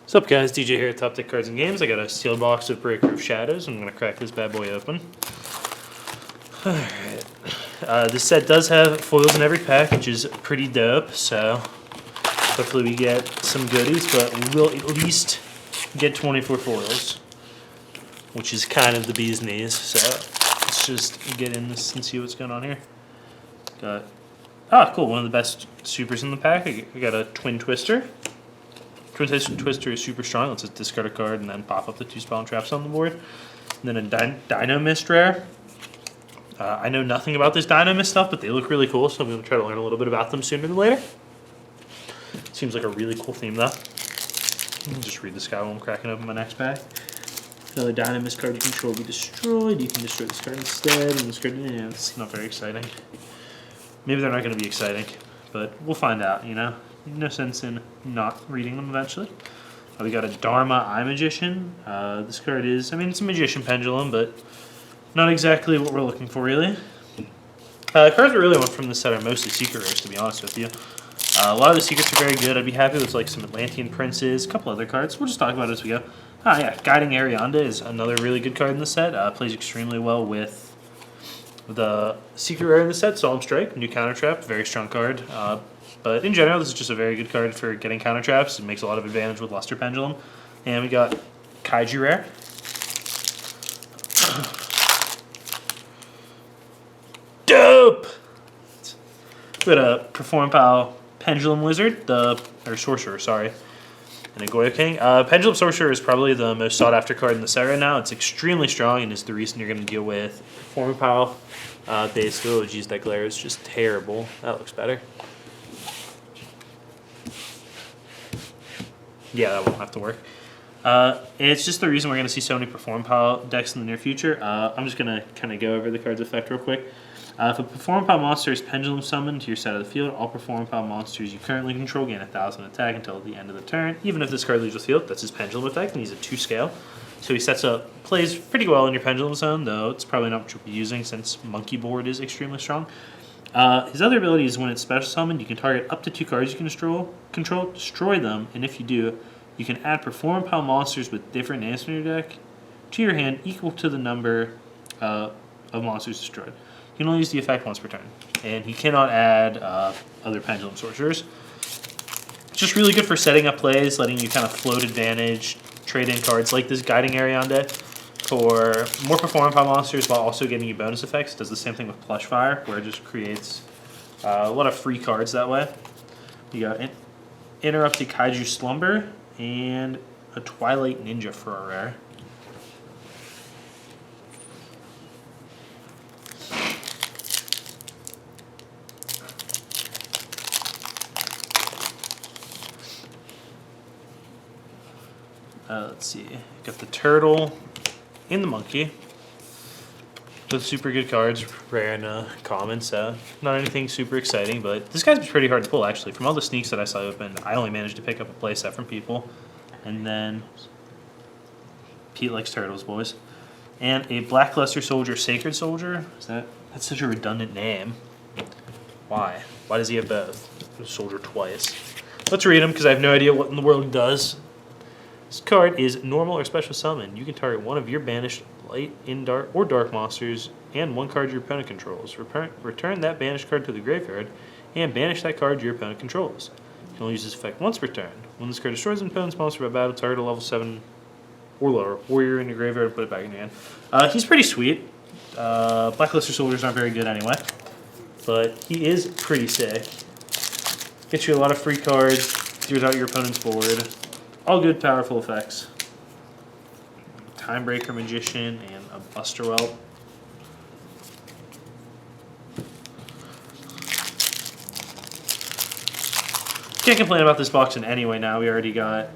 What's up, guys? DJ here at Top Deck Cards and Games. I got a sealed box of Breaker of Shadows. I'm going to crack this bad boy open. Alright. This set does have foils in every pack, which is pretty dope, so hopefully we get some goodies, but we'll at least get 24 foils, which is kind of the bee's knees. So let's just get in this and see what's going on here. Cool, one of the best supers in the pack. I got a Twin Twister. Twin Twister is super strong. Let's just discard a card and then pop up the 2 spell and traps on the board. And then a Dino Mist rare. I know nothing about this Dino Mist stuff, but they look really cool, so I'm going to try to learn a little bit about them sooner than later. Seems like a really cool theme, though. I'll just read this guy while I'm cracking open my next pack. Another Dino Mist card you control will be destroyed. You can destroy this card instead. And this card, yeah, it's not very exciting. Maybe they're not going to be exciting, but we'll find out, you know? No sense in not reading them eventually. We got a Dharma Eye Magician. This card is, it's a Magician Pendulum, but not exactly what we're looking for, really. Cards we really want from this set are mostly secret rares, to be honest with you. A lot of the secrets are very good. I'd be happy with like some Atlantean Princes, a couple other cards. We'll just talk about it as we go. Guiding Arianda is another really good card in the set. Plays extremely well with the secret rare in the set, Solemn Strike, new counter trap, very strong card. But in general, this is just a very good card for getting counter traps. It makes a lot of advantage with Luster Pendulum. And we got Kaiju rare. Dope! We got a Perform Pal Pendulum Wizard, or Sorcerer, sorry, and a Goyo King. Pendulum Sorcerer is probably the most sought after card in the set right now. It's extremely strong and is the reason you're going to deal with Perform Pal. Basically, oh geez, that glare is just terrible. That looks better. Yeah, that won't have to work. It's just the reason we're going to see so many Perform Pal decks in the near future. I'm just going to kind of go over the card's effect real quick. If a Perform Pal monster is Pendulum summoned to your side of the field, all Perform Pal monsters you currently control gain 1,000 attack until the end of the turn. Even if this card leaves the field, that's his Pendulum effect, and he's a 2 scale. So he plays pretty well in your Pendulum zone, though it's probably not what you'll be using since Monkey Board is extremely strong. His other ability is when it's special summoned, you can target up to 2 cards you can control, destroy them, and if you do, you can add Perform Pal monsters with different names in your deck to your hand equal to the number of monsters destroyed. You can only use the effect once per turn, and he cannot add other Pendulum Sorcerers. It's just really good for setting up plays, letting you kind of float advantage, trade in cards like this Guiding Arianda for more Perform Pal monsters while also getting you bonus effects. It does the same thing with Plush Fire, where it just creates a lot of free cards that way. You got Interrupted Kaiju Slumber and a Twilight Ninja for a rare. Let's see, got the Turtle and the Monkey. Both super good cards, rare and common, so not anything super exciting, but this guy's pretty hard to pull, actually. From all the sneaks that I saw open, I only managed to pick up a playset from people. And then, Pete likes turtles, boys. And a Blackluster Soldier, Sacred Soldier. That's such a redundant name. Why? Why does he have both? Soldier twice. Let's read him, because I have no idea what in the world he does. This card is normal or special summon. You can target one of your banished light, or dark monsters and 1 card your opponent controls. Return that banished card to the graveyard and banish that card your opponent controls. You can only use this effect once per turn. When this card destroys an opponent's monster by battle, target a level 7 or lower warrior in your graveyard and put it back in your hand. He's pretty sweet. Blackluster Soldiers aren't very good anyway, but he is pretty sick. Gets you a lot of free cards, clears out your opponent's board. All good, powerful effects. Timebreaker Magician and a Buster Whelp. Can't complain about this box in any way now. We already got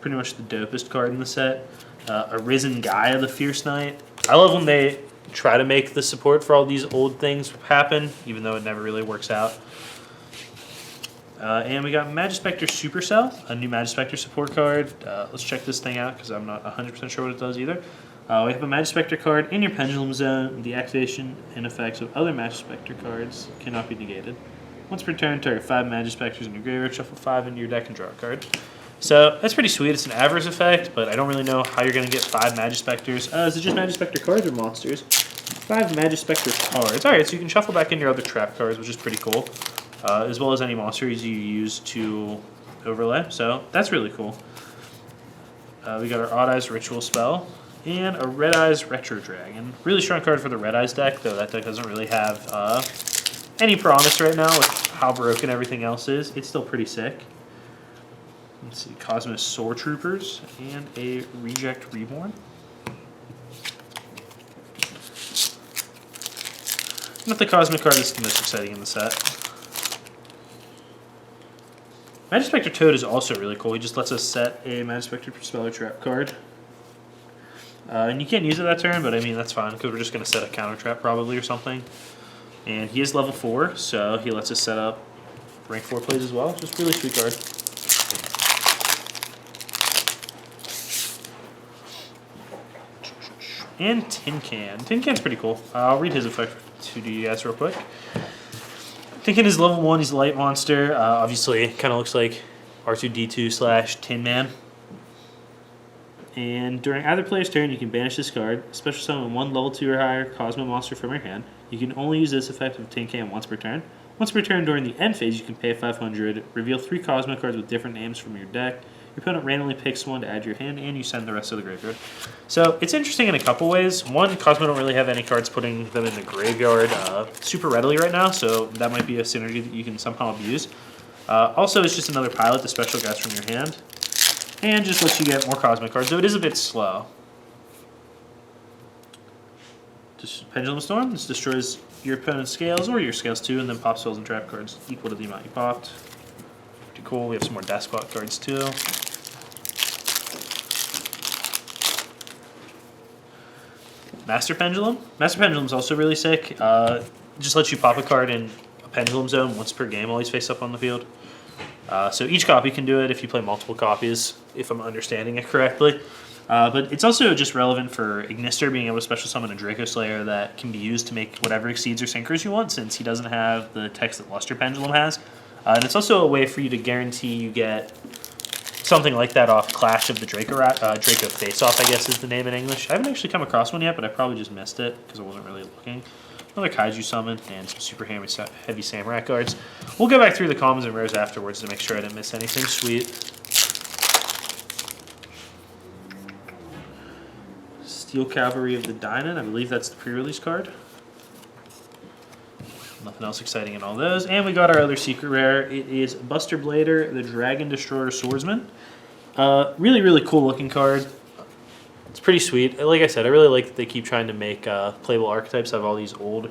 pretty much the dopest card in the set. Arisen Gaia, the Fierce Knight. I love when they try to make the support for all these old things happen, even though it never really works out. And we got Magispector Supercell, a new Magispector support card. Let's check this thing out because I'm not 100% sure what it does either. We have a Magispector card in your Pendulum Zone. The activation and effects of other Magispector cards cannot be negated. Once per turn, target 5 Magispectors in your graveyard, shuffle 5 into your deck and draw a card. So that's pretty sweet. It's an adverse effect, but I don't really know how you're going to get 5 Magispectors. Is it just Magispector cards or monsters? 5 Magispector cards. Alright, so you can shuffle back in your other trap cards, which is pretty cool. As well as any monsters you use to overlay. So that's really cool. We got our Odd Eyes Ritual spell and a Red Eyes Retro Dragon. Really strong card for the Red Eyes deck, though that deck doesn't really have any promise right now with how broken everything else is. It's still pretty sick. Let's see, Cosmos Sword Troopers and a Reject Reborn. Not the Cosmic card that's the most exciting in the set. Magispector Toad is also really cool. He just lets us set a Magispector Spell or Trap card. And you can't use it that turn, but I mean, that's fine, because we're just going to set a counter trap probably or something. And he is level 4, so he lets us set up rank 4 plays as well. Just really sweet card. And Tin Can. Tin Can's pretty cool. I'll read his effect to you guys real quick. Tin Can is level 1. He's a light monster. Obviously, it kind of looks like R2-D2 / Tin Man. And during either player's turn, you can banish this card, special summon 1 level 2 or higher Cosmo monster from your hand. You can only use this effect of Tin Can once per turn. Once per turn during the end phase, you can pay 500, reveal 3 Cosmo cards with different names from your deck. Your opponent randomly picks one to add to your hand, and you send the rest to the graveyard. So it's interesting in a couple ways. One, Cosmo don't really have any cards putting them in the graveyard super readily right now, so that might be a synergy that you can somehow abuse. Also, it's just another pilot to special guys from your hand, and just lets you get more Cosmic cards, though it is a bit slow. Just Pendulum Storm. This destroys your opponent's scales or your scales too, and then pops spells and trap cards equal to the amount you popped. Pretty cool. We have some more Despot cards too. Master Pendulum. Master Pendulum is also really sick. Just lets you pop a card in a Pendulum Zone once per game, always face up on the field. So each copy can do it if you play multiple copies, if I'm understanding it correctly. But it's also just relevant for Ignister being able to special summon a Draco Slayer that can be used to make whatever exceeds or sinkers you want, since he doesn't have the text that Luster Pendulum has. And it's also a way for you to guarantee you get something like that off Clash of the Draco Face Off, I guess is the name in English. I haven't actually come across one yet, but I probably just missed it because I wasn't really looking. Another Kaiju summon and some super heavy Samurai cards. We'll go back through the commons and rares afterwards to make sure I didn't miss anything sweet. Steel Cavalry of the Dynan, I believe that's the pre-release card. Nothing else exciting in all those. And we got our other secret rare. It is Buster Blader, the Dragon Destroyer Swordsman. Really, really cool looking card. It's pretty sweet. Like I said, I really like that they keep trying to make playable archetypes out of all these old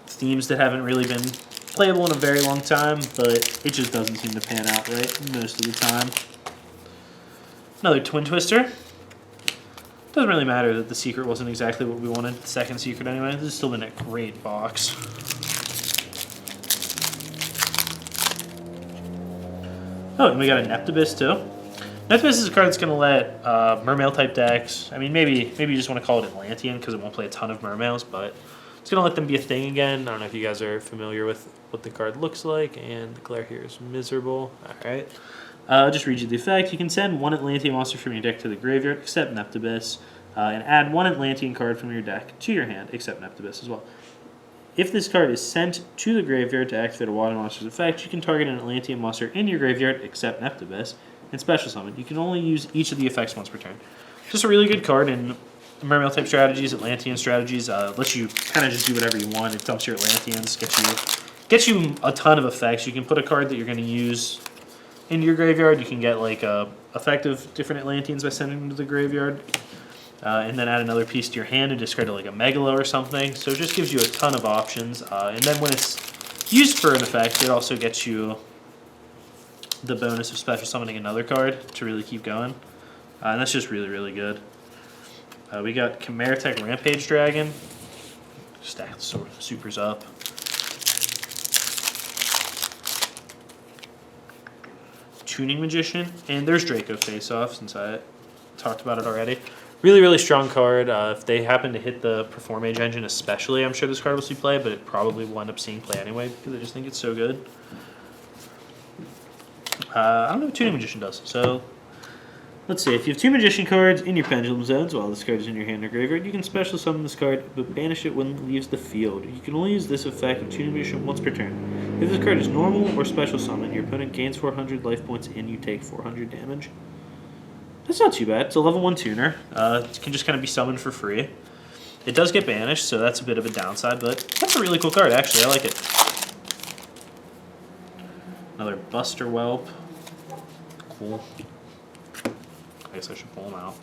themes that haven't really been playable in a very long time, but it just doesn't seem to pan out right most of the time. Another Twin Twister. Doesn't really matter that the secret wasn't exactly what we wanted. The second secret anyway. This has still been a great box. Oh, and we got a Neptibus too. Neptibus is a card that's going to let Mermail type decks, I mean maybe you just want to call it Atlantean because it won't play a ton of Mermails, but it's going to let them be a thing again. I don't know if you guys are familiar with what the card looks like, and the glare here is miserable. Alright. I'll just read you the effect. You can send 1 Atlantean monster from your deck to the graveyard, except Neptibus, and add 1 Atlantean card from your deck to your hand, except Neptibus as well. If this card is sent to the graveyard to activate a water monster's effect, you can target an Atlantean monster in your graveyard, except Neptibus, and special summon. You can only use each of the effects once per turn. Just a really good card in Mermail type strategies, Atlantean strategies. Lets you kind of just do whatever you want. It dumps your Atlanteans, gets you a ton of effects. You can put a card that you're going to use into your graveyard. You can get like a effect of different Atlanteans by sending them to the graveyard, and then add another piece to your hand and discard it like a Megalo or something. So it just gives you a ton of options. And then when it's used for an effect, it also gets you the bonus of special summoning another card to really keep going. And that's just really, really good. We got Chimeratech Rampage Dragon. Stack the supers up. Tuning Magician, and there's Draco Face Off since I talked about it already. Really, really strong card. If they happen to hit the Perform Mage engine especially, I'm sure this card will see play, but it probably will end up seeing play anyway because I just think it's so good. I don't know what Tuning Magician does. So, let's see. If you have 2 Magician cards in your Pendulum Zones while this card is in your hand or graveyard, you can special summon this card, but banish it when it leaves the field. You can only use this effect of Tuning Magician once per turn. If this card is normal or special summon, your opponent gains 400 life points and you take 400 damage. That's not too bad. It's a level 1 tuner. It can just kind of be summoned for free. It does get banished, so that's a bit of a downside, but that's a really cool card, actually. I like it. Another Buster Whelp. Cool. I guess I should pull them out.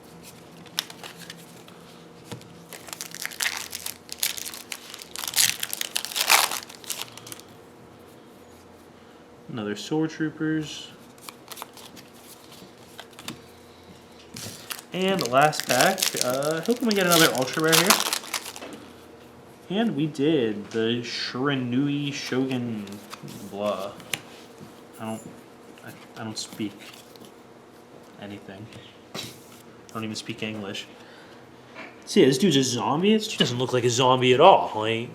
Another Sword Troopers. And the last pack, hoping we get another Ultra Rare here. And we did the Shiranui Shogun blah. I don't speak anything. I don't even speak English. See, this dude's a zombie. This dude doesn't look like a zombie at all. Like,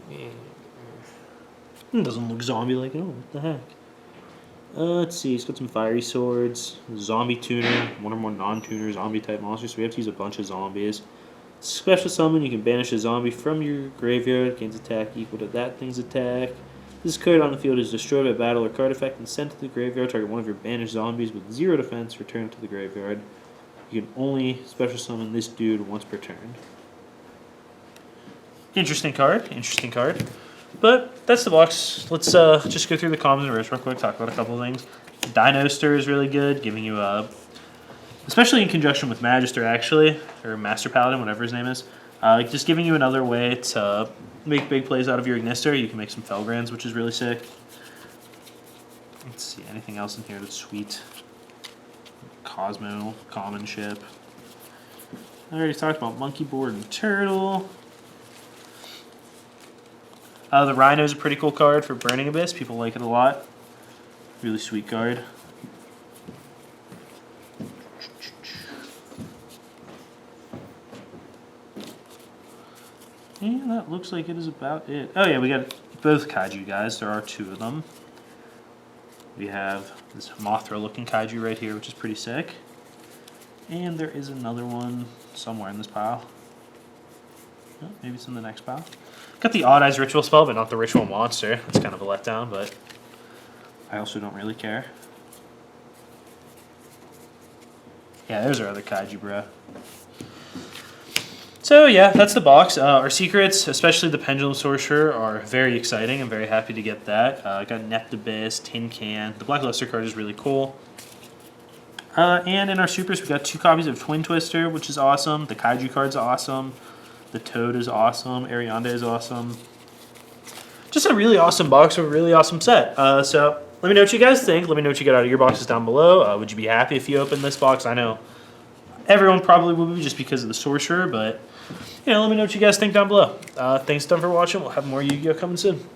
it doesn't look zombie-like at all. What the heck? Let's see, he's got some fiery swords, zombie tuner, 1 or more non-tuner zombie type monsters, so we have to use a bunch of zombies. Special summon, you can banish a zombie from your graveyard, gains attack equal to that thing's attack. This card on the field is destroyed by battle or card effect and sent to the graveyard. Target one of your banished zombies with 0 defense, return it to the graveyard. You can only special summon this dude once per turn. Interesting card, interesting card. But that's the box. Let's just go through the commons and rares real quick, talk about a couple of things. Dino Stir is really good, giving you especially in conjunction with Magister actually, or Master Paladin, whatever his name is. Just giving you another way to make big plays out of your Ignister. You can make some Felgrands, which is really sick. Let's see, anything else in here that's sweet? Cosmo, common ship. I already talked about Monkey Board and Turtle. The Rhino is a pretty cool card for Burning Abyss. People like it a lot. Really sweet card. And that looks like it is about it. Oh yeah, we got both Kaiju guys. There are 2 of them. We have this Mothra looking Kaiju right here, which is pretty sick. And there is another one somewhere in this pile. Oh, maybe it's in the next pile. Got the Odd Eyes Ritual spell, but not the Ritual Monster. That's kind of a letdown, but I also don't really care. Yeah, there's our other Kaiju, bro. So yeah, that's the box. Our secrets, especially the Pendulum Sorcerer, are very exciting. I'm very happy to get that. I got Nept Abyss, Tin Can. The Black Luster card is really cool. And in our supers, we got 2 copies of Twin Twister, which is awesome. The Kaiju card's awesome. The Toad is awesome. Ariande is awesome. Just a really awesome box with a really awesome set. So let me know what you guys think. Let me know what you got out of your boxes down below. Would you be happy if you opened this box? I know everyone probably would be just because of the Sorcerer, but you know, let me know what you guys think down below. Thanks a ton for watching. We'll have more Yu-Gi-Oh! Coming soon.